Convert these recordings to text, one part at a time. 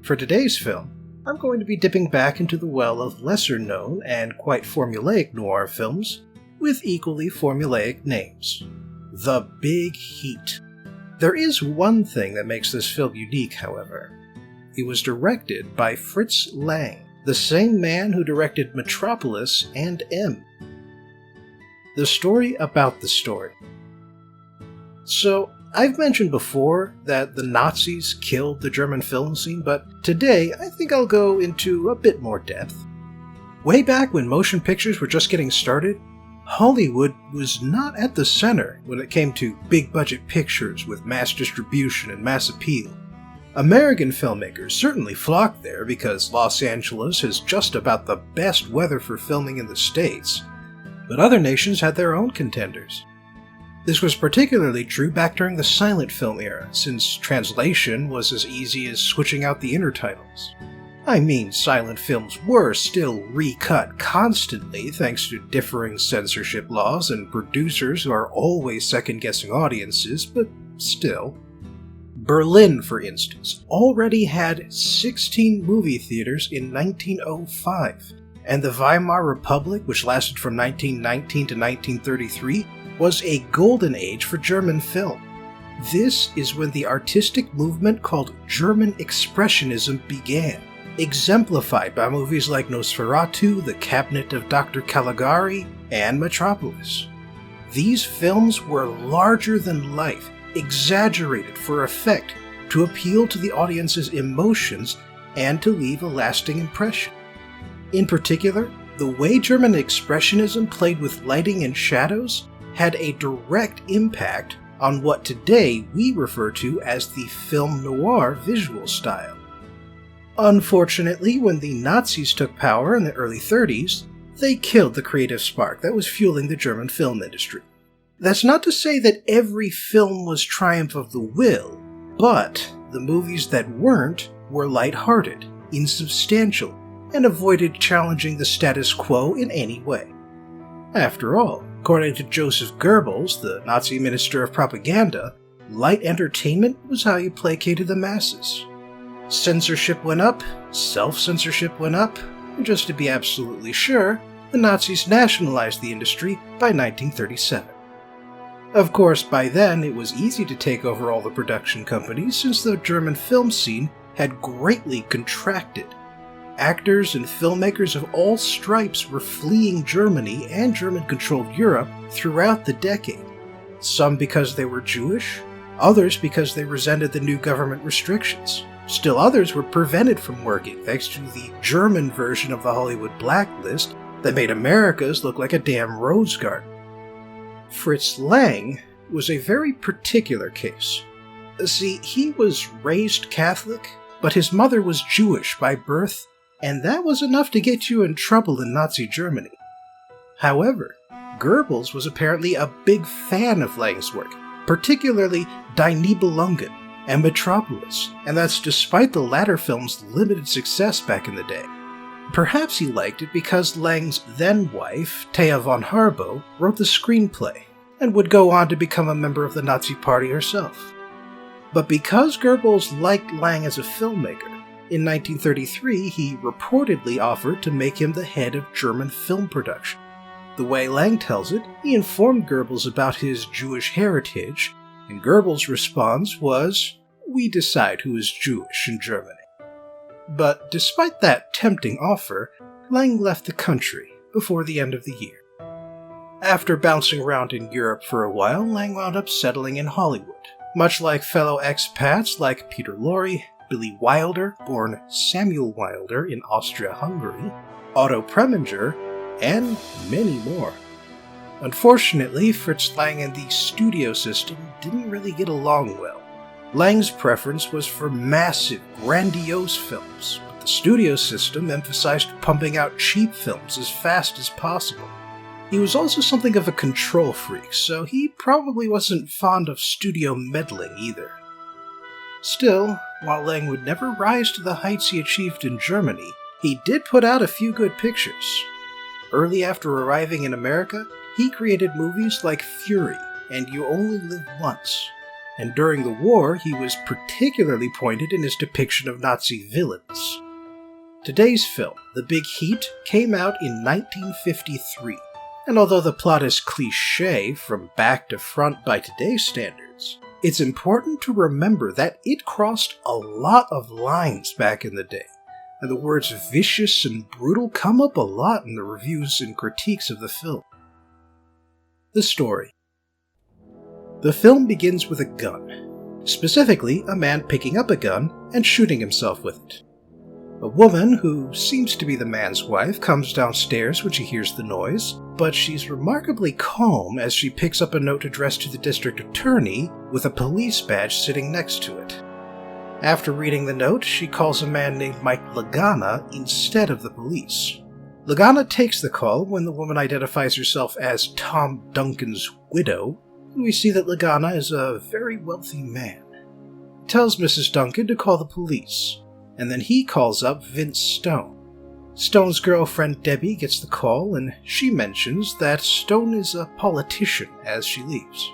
For today's film, I'm going to be dipping back into the well of lesser-known and quite formulaic noir films with equally formulaic names. The Big Heat. There is one thing that makes this film unique, however. It was directed by Fritz Lang, the same man who directed Metropolis and M. The story about the story. So, I've mentioned before that the Nazis killed the German film scene, but today I think I'll go into a bit more depth. Way back when motion pictures were just getting started, Hollywood was not at the center when it came to big-budget pictures with mass distribution and mass appeal. American filmmakers certainly flocked there because Los Angeles has just about the best weather for filming in the States, but other nations had their own contenders. This was particularly true back during the silent film era, since translation was as easy as switching out the intertitles. I mean, silent films were still recut constantly thanks to differing censorship laws and producers who are always second-guessing audiences, but still. Berlin, for instance, already had 16 movie theaters in 1905, and the Weimar Republic, which lasted from 1919 to 1933, was a golden age for German film. This is when the artistic movement called German Expressionism began, exemplified by movies like Nosferatu, The Cabinet of Dr. Caligari, and Metropolis. These films were larger than life, exaggerated for effect, to appeal to the audience's emotions and to leave a lasting impression. In particular, the way German Expressionism played with lighting and shadows had a direct impact on what today we refer to as the film noir visual style. Unfortunately, when the Nazis took power in the early 30s, they killed the creative spark that was fueling the German film industry. That's not to say that every film was triumph of the will, but the movies that weren't were lighthearted, insubstantial, and avoided challenging the status quo in any way. After all, according to Joseph Goebbels, the Nazi minister of propaganda, light entertainment was how you placated the masses. Censorship went up, self-censorship went up, and just to be absolutely sure, the Nazis nationalized the industry by 1937. Of course, by then it was easy to take over all the production companies since the German film scene had greatly contracted. Actors and filmmakers of all stripes were fleeing Germany and German-controlled Europe throughout the decade, some because they were Jewish, others because they resented the new government restrictions. Still others were prevented from working thanks to the German version of the Hollywood blacklist that made America's look like a damn rose garden. Fritz Lang was a very particular case. See, he was raised Catholic, but his mother was Jewish by birth, and that was enough to get you in trouble in Nazi Germany. However, Goebbels was apparently a big fan of Lang's work, particularly Die Nibelungen and Metropolis, and that's despite the latter film's limited success back in the day. Perhaps he liked it because Lang's then-wife, Thea von Harbo, wrote the screenplay, and would go on to become a member of the Nazi Party herself. But because Goebbels liked Lang as a filmmaker, in 1933 he reportedly offered to make him the head of German film production. The way Lang tells it, he informed Goebbels about his Jewish heritage, and Goebbels' response was, "We decide who is Jewish in Germany." But despite that tempting offer, Lang left the country before the end of the year. After bouncing around in Europe for a while, Lang wound up settling in Hollywood, much like fellow expats like Peter Lorre, Billy Wilder, born Samuel Wilder in Austria-Hungary, Otto Preminger, and many more. Unfortunately, Fritz Lang and the studio system didn't really get along well. Lang's preference was for massive, grandiose films, but the studio system emphasized pumping out cheap films as fast as possible. He was also something of a control freak, so he probably wasn't fond of studio meddling either. Still, while Lang would never rise to the heights he achieved in Germany, he did put out a few good pictures. Early after arriving in America, he created movies like Fury and You Only Live Once. and during the war he was particularly pointed in his depiction of Nazi villains. Today's film, The Big Heat, came out in 1953, and although the plot is cliché from back to front by today's standards, it's important to remember that it crossed a lot of lines back in the day, and the words vicious and brutal come up a lot in the reviews and critiques of the film. The story. The film begins with a gun, specifically a man picking up a gun and shooting himself with it. A woman, who seems to be the man's wife, comes downstairs when she hears the noise, but she's remarkably calm as she picks up a note addressed to the district attorney with a police badge sitting next to it. After reading the note, she calls a man named Mike Lagana instead of the police. Lagana takes the call when the woman identifies herself as Tom Duncan's widow, and we see that Lagana is a very wealthy man. He tells Mrs. Duncan to call the police, and then he calls up Vince Stone. Stone's girlfriend Debbie gets the call, and she mentions that Stone is a politician as she leaves.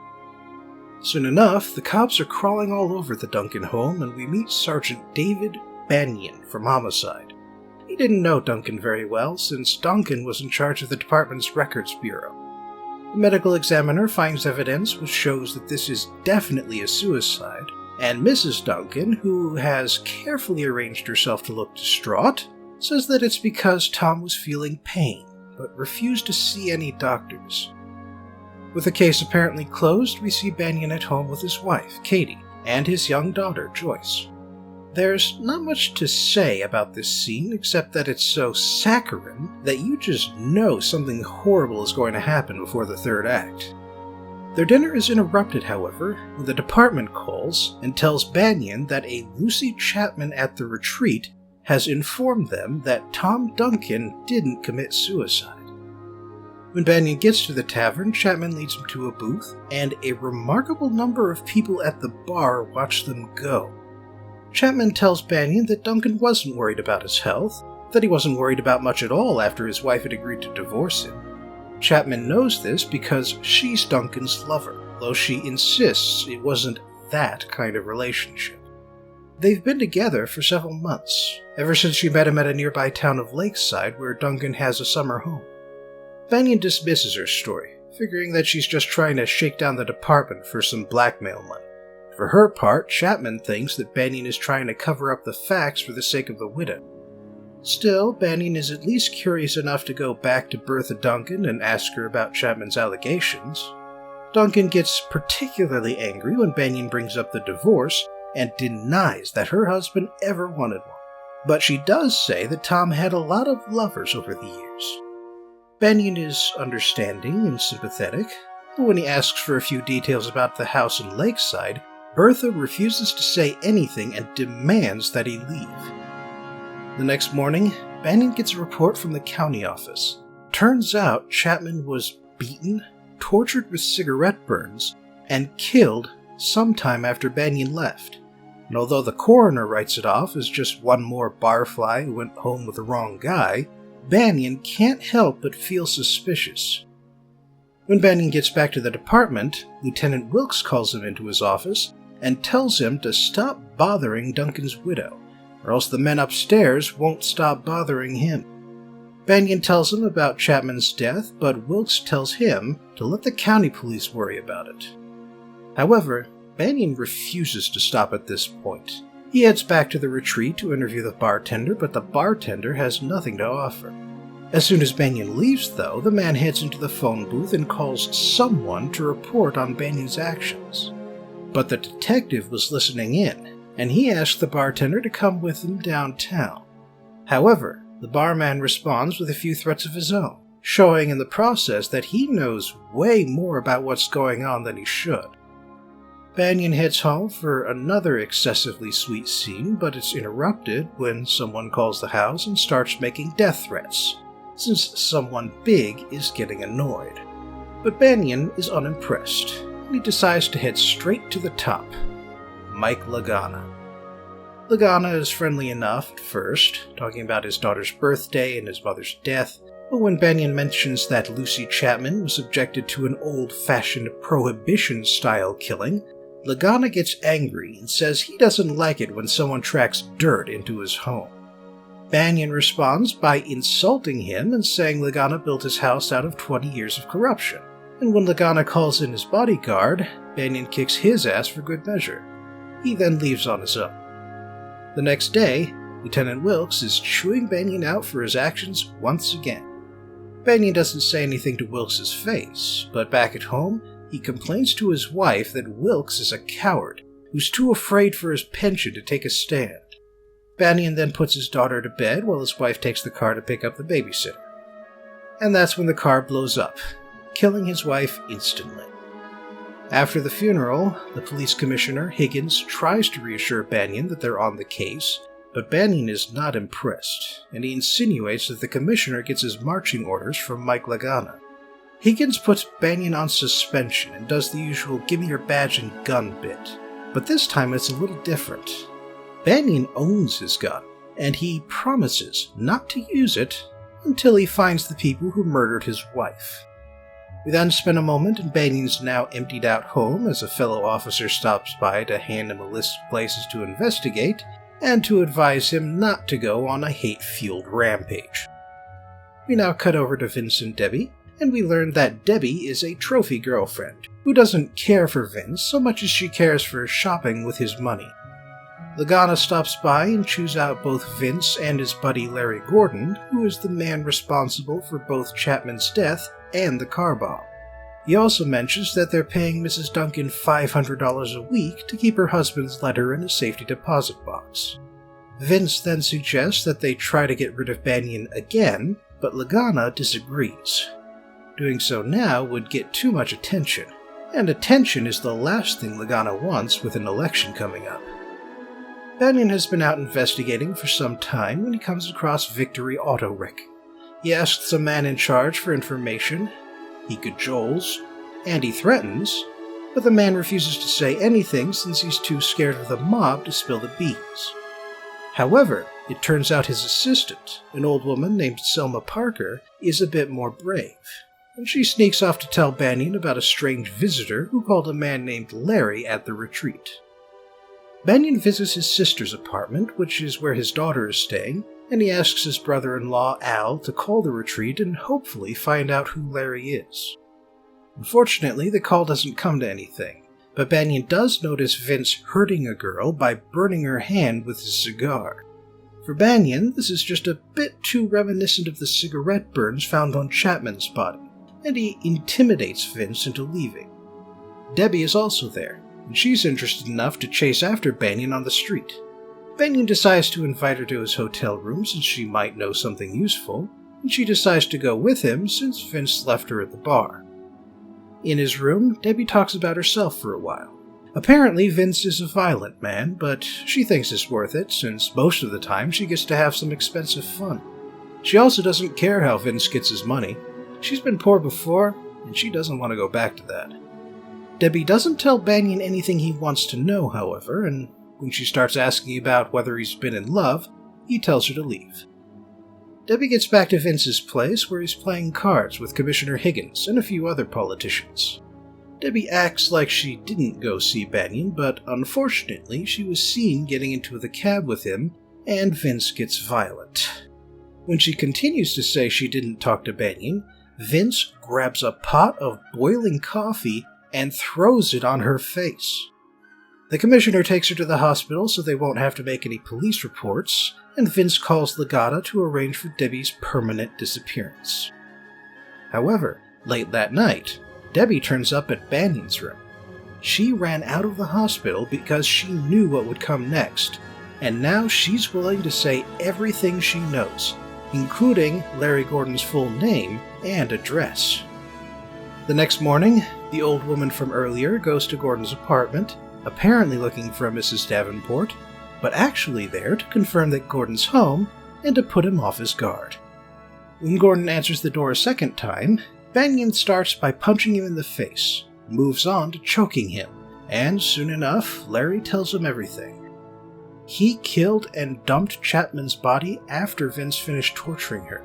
Soon enough, the cops are crawling all over the Duncan home, and we meet Sergeant David Banyan from Homicide. He didn't know Duncan very well, since Duncan was in charge of the department's records bureau. The medical examiner finds evidence which shows that this is definitely a suicide, and Mrs. Duncan, who has carefully arranged herself to look distraught, says that it's because Tom was feeling pain, but refused to see any doctors. With the case apparently closed, we see Banyan at home with his wife, Katie, and his young daughter, Joyce. There's not much to say about this scene except that it's so saccharine that you just know something horrible is going to happen before the third act. Their dinner is interrupted, however, when the department calls and tells Banyan that a Lucy Chapman at the retreat has informed them that Tom Duncan didn't commit suicide. When Banyan gets to the tavern, Chapman leads him to a booth, and a remarkable number of people at the bar watch them go. Chapman tells Banyan that Duncan wasn't worried about his health, that he wasn't worried about much at all after his wife had agreed to divorce him. Chapman knows this because she's Duncan's lover, though she insists it wasn't that kind of relationship. They've been together for several months, ever since she met him at a nearby town of Lakeside where Duncan has a summer home. Banyan dismisses her story, figuring that she's just trying to shake down the department for some blackmail money. For her part, Chapman thinks that Banyan is trying to cover up the facts for the sake of the widow. Still, Banyan is at least curious enough to go back to Bertha Duncan and ask her about Chapman's allegations. Duncan gets particularly angry when Banyan brings up the divorce and denies that her husband ever wanted one. But she does say that Tom had a lot of lovers over the years. Banyan is understanding and sympathetic, but when he asks for a few details about the house in Lakeside, Bertha refuses to say anything and demands that he leave. The next morning, Banyan gets a report from the county office. Turns out Chapman was beaten, tortured with cigarette burns, and killed sometime after Banyan left. And although the coroner writes it off as just one more barfly who went home with the wrong guy, Banyan can't help but feel suspicious. When Banyan gets back to the department, Lieutenant Wilkes calls him into his office and tells him to stop bothering Duncan's widow, or else the men upstairs won't stop bothering him. Banyan tells him about Chapman's death, but Wilkes tells him to let the county police worry about it. However, Banyan refuses to stop at this point. He heads back to the retreat to interview the bartender, but the bartender has nothing to offer. As soon as Banyan leaves, though, the man heads into the phone booth and calls someone to report on Banyan's actions. But the detective was listening in, and he asked the bartender to come with him downtown. However, the barman responds with a few threats of his own, showing in the process that he knows way more about what's going on than he should. Banyan heads home for another excessively sweet scene, but it's interrupted when someone calls the house and starts making death threats, since someone big is getting annoyed. But Banyan is unimpressed, and he decides to head straight to the top. Mike Lagana. Lagana is friendly enough at first, talking about his daughter's birthday and his mother's death, but when Banyan mentions that Lucy Chapman was subjected to an old-fashioned prohibition-style killing, Lagana gets angry and says he doesn't like it when someone tracks dirt into his home. Banyan responds by insulting him and saying Lagana built his house out of 20 years of corruption. And when Lagana calls in his bodyguard, Banyan kicks his ass for good measure. He then leaves on his own. The next day, Lieutenant Wilkes is chewing Banyan out for his actions once again. Banyan doesn't say anything to Wilkes' face, but back at home, he complains to his wife that Wilkes is a coward who's too afraid for his pension to take a stand. Banyan then puts his daughter to bed while his wife takes the car to pick up the babysitter. And that's when the car blows up, killing his wife instantly. After the funeral, the police commissioner, Higgins, tries to reassure Banyan that they're on the case, but Banyan is not impressed, and he insinuates that the commissioner gets his marching orders from Mike Lagana. Higgins puts Banyan on suspension and does the usual gimme your badge and gun bit, but this time it's a little different. Banyan owns his gun, and he promises not to use it until he finds the people who murdered his wife. We then spend a moment in Banyan's now emptied out home as a fellow officer stops by to hand him a list of places to investigate and to advise him not to go on a hate-fueled rampage. We now cut over to Vince and Debbie, and we learn that Debbie is a trophy girlfriend who doesn't care for Vince so much as she cares for shopping with his money. Lagana stops by and chews out both Vince and his buddy Larry Gordon, who is the man responsible for both Chapman's death and the car bomb. He also mentions that they're paying Mrs. Duncan $500 a week to keep her husband's letter in a safety deposit box. Vince then suggests that they try to get rid of Banyan again, but Lagana disagrees. Doing so now would get too much attention, and attention is the last thing Lagana wants with an election coming up. Banyan has been out investigating for some time when he comes across Victory Auto Wreck. He asks a man in charge for information, he cajoles, and he threatens, but the man refuses to say anything since he's too scared of the mob to spill the beans. However, it turns out his assistant, an old woman named Selma Parker, is a bit more brave, and she sneaks off to tell Banyan about a strange visitor who called a man named Larry at the retreat. Banyan visits his sister's apartment, which is where his daughter is staying, and he asks his brother-in-law Al to call the retreat and hopefully find out who Larry is. Unfortunately, the call doesn't come to anything, but Banyan does notice Vince hurting a girl by burning her hand with his cigar. For Banyan, this is just a bit too reminiscent of the cigarette burns found on Chapman's body, and he intimidates Vince into leaving. Debbie is also there, and she's interested enough to chase after Banyan on the street. Banyan decides to invite her to his hotel room since she might know something useful, and she decides to go with him since Vince left her at the bar. In his room, Debbie talks about herself for a while. Apparently, Vince is a violent man, but she thinks it's worth it since most of the time she gets to have some expensive fun. She also doesn't care how Vince gets his money. She's been poor before, and she doesn't want to go back to that. Debbie doesn't tell Banyan anything he wants to know, however, and when she starts asking about whether he's been in love, he tells her to leave. Debbie gets back to Vince's place where he's playing cards with Commissioner Higgins and a few other politicians. Debbie acts like she didn't go see Banyan, but unfortunately she was seen getting into the cab with him, and Vince gets violent. When she continues to say she didn't talk to Banyan, Vince grabs a pot of boiling coffee and throws it on her face. The commissioner takes her to the hospital so they won't have to make any police reports, and Vince calls Lagana to arrange for Debbie's permanent disappearance. However, late that night, Debbie turns up at Banyan's room. She ran out of the hospital because she knew what would come next, and now she's willing to say everything she knows, including Larry Gordon's full name and address. The next morning, the old woman from earlier goes to Gordon's apartment, apparently looking for a Mrs. Davenport, but actually there to confirm that Gordon's home and to put him off his guard. When Gordon answers the door a second time, Banyan starts by punching him in the face, moves on to choking him, and soon enough, Larry tells him everything. He killed and dumped Chapman's body after Vince finished torturing her.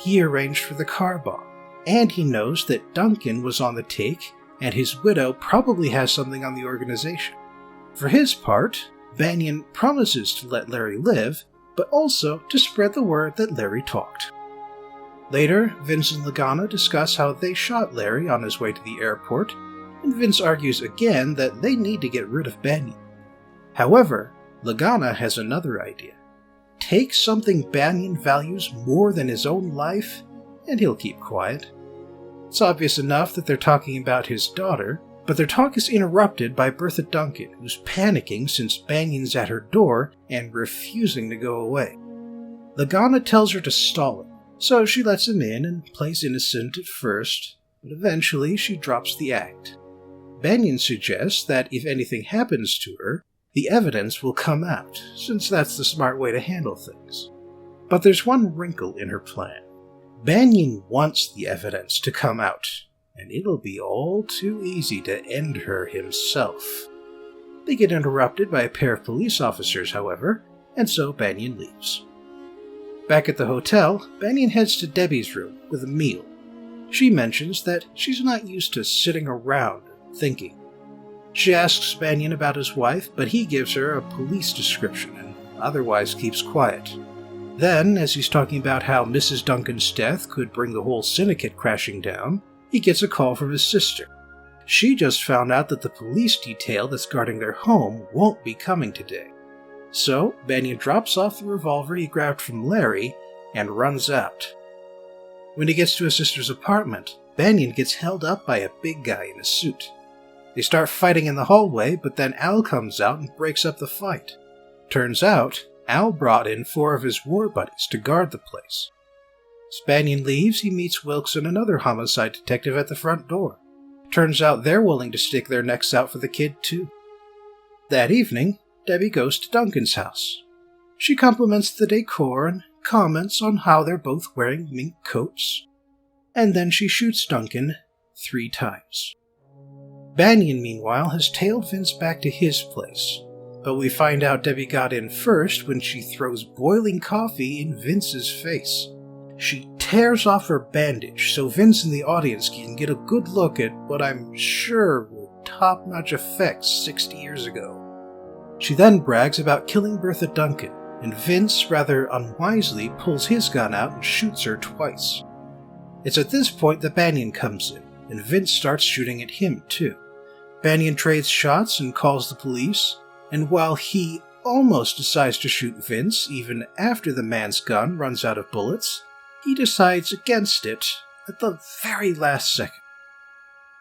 He arranged for the car bomb, and he knows that Duncan was on the take and his widow probably has something on the organization. For his part, Banyan promises to let Larry live, but also to spread the word that Larry talked. Later, Vince and Lagana discuss how they shot Larry on his way to the airport, and Vince argues again that they need to get rid of Banyan. However, Lagana has another idea. Take something Banyan values more than his own life, and he'll keep quiet. It's obvious enough that they're talking about his daughter, but their talk is interrupted by Bertha Duncan, who's panicking since Banyan's at her door and refusing to go away. Lagana tells her to stall him, so she lets him in and plays innocent at first, but eventually she drops the act. Banyan suggests that if anything happens to her, the evidence will come out, since that's the smart way to handle things. But there's one wrinkle in her plan. Banyan wants the evidence to come out, and it'll be all too easy to end her himself. They get interrupted by a pair of police officers, however, and so Banyan leaves. Back at the hotel, Banyan heads to Debbie's room with a meal. She mentions that she's not used to sitting around and thinking. She asks Banyan about his wife, but he gives her a police description and otherwise keeps quiet. Then, as he's talking about how Mrs. Duncan's death could bring the whole syndicate crashing down, he gets a call from his sister. She just found out that the police detail that's guarding their home won't be coming today. So, Banyan drops off the revolver he grabbed from Larry and runs out. When he gets to his sister's apartment, Banyan gets held up by a big guy in a suit. They start fighting in the hallway, but then Al comes out and breaks up the fight. Turns out, Al brought in 4 of his war buddies to guard the place. As Banyan leaves, he meets Wilkes and another homicide detective at the front door. Turns out they're willing to stick their necks out for the kid, too. That evening, Debbie goes to Duncan's house. She compliments the decor and comments on how they're both wearing mink coats. And then she shoots Duncan 3 times. Banyan, meanwhile, has tailed Vince back to his place, but we find out Debbie got in first when she throws boiling coffee in Vince's face. She tears off her bandage so Vince and the audience can get a good look at what I'm sure were top-notch effects 60 years ago. She then brags about killing Bertha Duncan, and Vince, rather unwisely, pulls his gun out and shoots her twice. It's at this point that Banyan comes in, and Vince starts shooting at him too. Banyan trades shots and calls the police, and while he almost decides to shoot Vince even after the man's gun runs out of bullets, he decides against it at the very last second.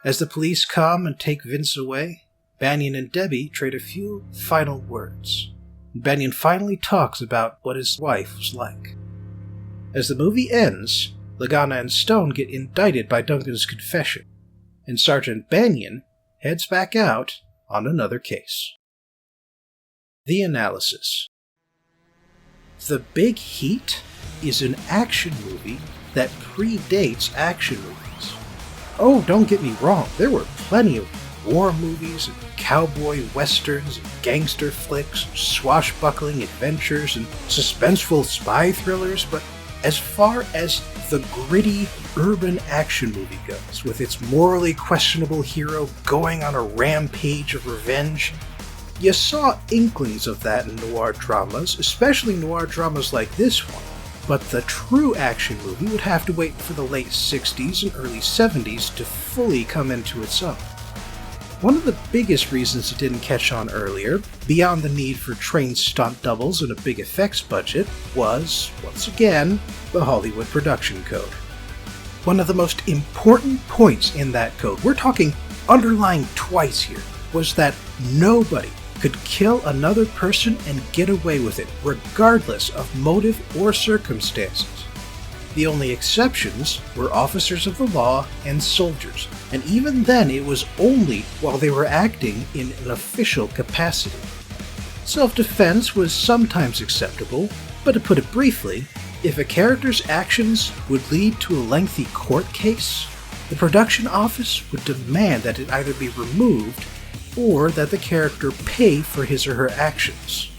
As the police come and take Vince away, Banyan and Debbie trade a few final words. Banyan finally talks about what his wife was like. As the movie ends, Lagana and Stone get indicted by Duncan's confession, and Sergeant Banyan heads back out on another case. The analysis. The Big Heat is an action movie that predates action movies. Oh, don't get me wrong, there were plenty of war movies and cowboy westerns and gangster flicks, swashbuckling adventures and suspenseful spy thrillers, but as far as the gritty urban action movie goes, with its morally questionable hero going on a rampage of revenge, you saw inklings of that in noir dramas, especially noir dramas like this one, but the true action movie would have to wait for the late 60s and early 70s to fully come into its own. One of the biggest reasons it didn't catch on earlier, beyond the need for trained stunt doubles and a big effects budget, was, once again, the Hollywood Production Code. One of the most important points in that code, we're talking underlined twice here, was that nobody could kill another person and get away with it, regardless of motive or circumstances. The only exceptions were officers of the law and soldiers, and even then it was only while they were acting in an official capacity. Self-defense was sometimes acceptable, but to put it briefly, if a character's actions would lead to a lengthy court case, the production office would demand that it either be removed or that the character pay for his or her actions.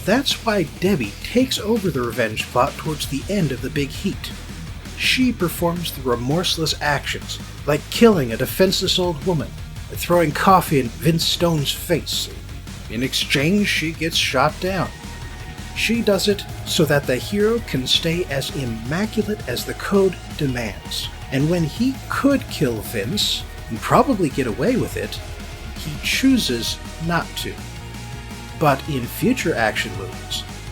That's why Debbie takes over the revenge plot towards the end of The Big Heat. she performs the remorseless actions, like killing a defenseless old woman, or throwing coffee in Vince Stone's face. In exchange, she gets shot down. She does it so that the hero can stay as immaculate as the code demands. And when he could kill Vince, and probably get away with it, he chooses not to. But in future action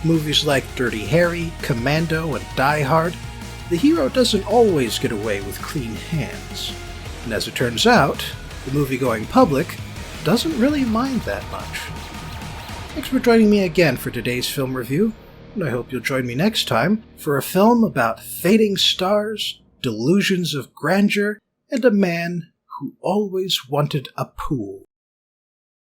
movies like Dirty Harry, Commando, and Die Hard, the hero doesn't always get away with clean hands. And as it turns out, the movie-going public doesn't really mind that much. Thanks for joining me again for today's film review, and I hope you'll join me next time for a film about fading stars, delusions of grandeur, and a man who always wanted a pool.